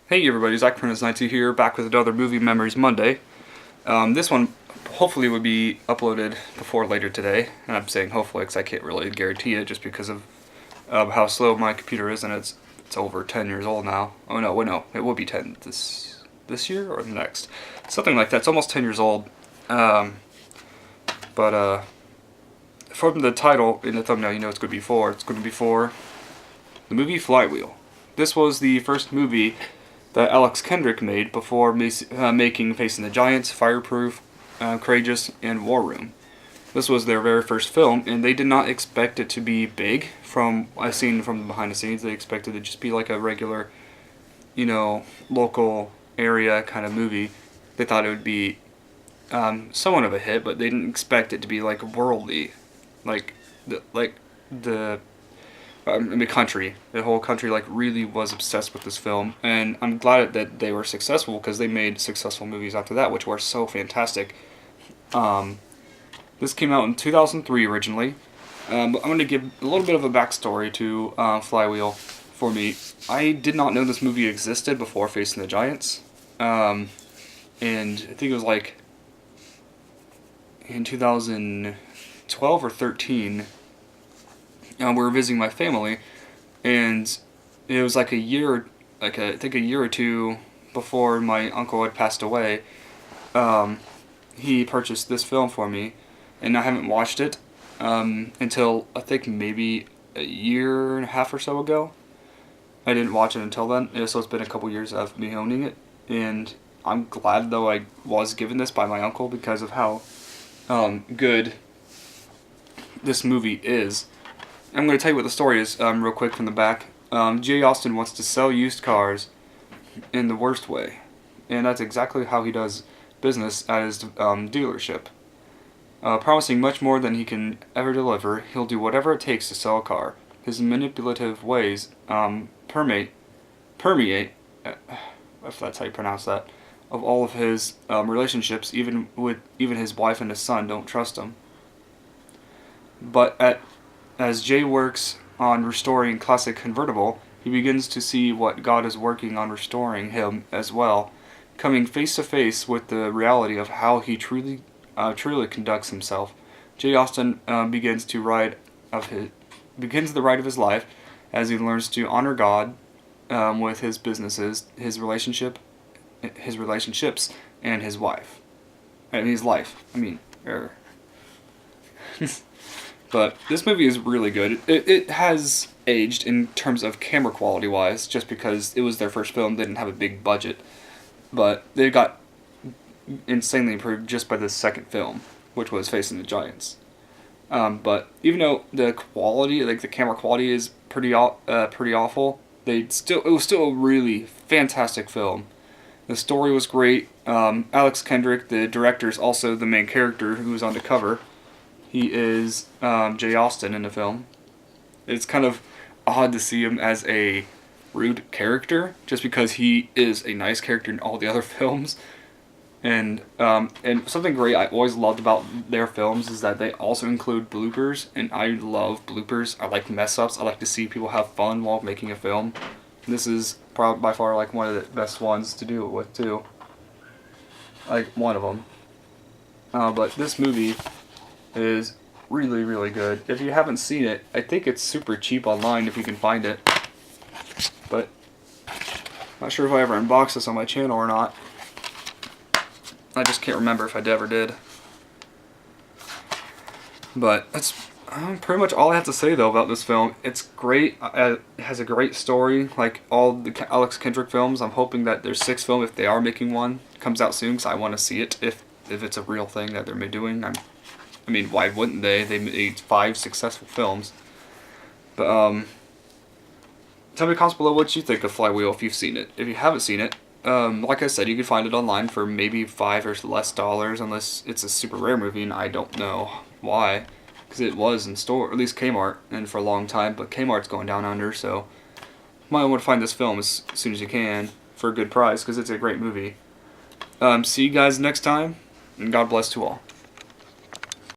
Hey everybody, Zach Prentice92 here, back with another Movie Memories Monday. This one hopefully would be uploaded before later today, and I'm saying hopefully because I can't really guarantee it just because of how slow my computer is, and it's over 10 years old now. Oh no, wait, no, it will be 10 this year or the next, something like that. It's almost 10 years old. But from the title in the thumbnail, you know it's going to be for. It's going to be for the movie Flywheel. This was the first movie that Alex Kendrick made before making Facing the Giants, Fireproof, Courageous, and War Room. This was their very first film, and they did not expect it to be big. From I've seen from behind the scenes, they expected it to just be like a regular, local area kind of movie. They thought it would be somewhat of a hit, but they didn't expect it to be like worldly, like the country. The whole country really was obsessed with this film, and I'm glad that they were successful because they made successful movies after that, which were so fantastic. This came out in 2003 originally. But I'm going to give a little bit of a backstory to Flywheel. For me, I did not know this movie existed before Facing the Giants, and I think it was like in 2012 or 13. We were visiting my family, and it was like a year or two before my uncle had passed away. He purchased this film for me, and I haven't watched it until I think maybe a year and a half or so ago. I didn't watch it until then, so it's been a couple years of me owning it, and I'm glad though I was given this by my uncle because of how good this movie is. I'm going to tell you what the story is real quick from the back. Jay Austen wants to sell used cars in the worst way, and that's exactly how he does business at his dealership. Promising much more than he can ever deliver, he'll do whatever it takes to sell a car. His manipulative ways permeate, if that's how you pronounce that, of all of his relationships. Even his wife and his son don't trust him. But as Jay works on restoring classic convertible, he begins to see what God is working on restoring him as well, coming face to face with the reality of how he truly conducts himself. Jay Austen begins the ride of his life as he learns to honor God with his businesses, his relationships, and his wife. His life. But this movie is really good. It has aged in terms of camera quality wise, just because it was their first film. They didn't have a big budget, but they got insanely improved just by the second film, which was Facing the Giants. But even though the quality, the camera quality, is pretty awful, it was still a really fantastic film. The story was great. Alex Kendrick, the director, is also the main character who was on the cover. He is Jay Austen in the film. It's kind of odd to see him as a rude character, just because he is a nice character in all the other films. And something great I always loved about their films is that they also include bloopers, and I love bloopers. I like mess-ups. I like to see people have fun while making a film. This is probably by far one of the best ones to do it with too. One of them. But this movie is really, really good. If you haven't seen it, I think it's super cheap online if you can find it. But not sure if I ever unboxed this on my channel or not. I just can't remember if I ever did. But that's pretty much all I have to say though about this film. It's great. It has a great story, like all the Alex Kendrick films. I'm hoping that their sixth film, if they are making one, comes out soon because I want to see it if it's a real thing that they're doing. Why wouldn't they? They made 5 successful films. But tell me in the comments below what you think of Flywheel if you've seen it. If you haven't seen it, like I said, you can find it online for maybe $5 or less, unless it's a super rare movie, and I don't know why, because it was in store, or at least Kmart, and for a long time. But Kmart's going down under, so you might want to find this film as soon as you can for a good price, because it's a great movie. See you guys next time, and God bless to all.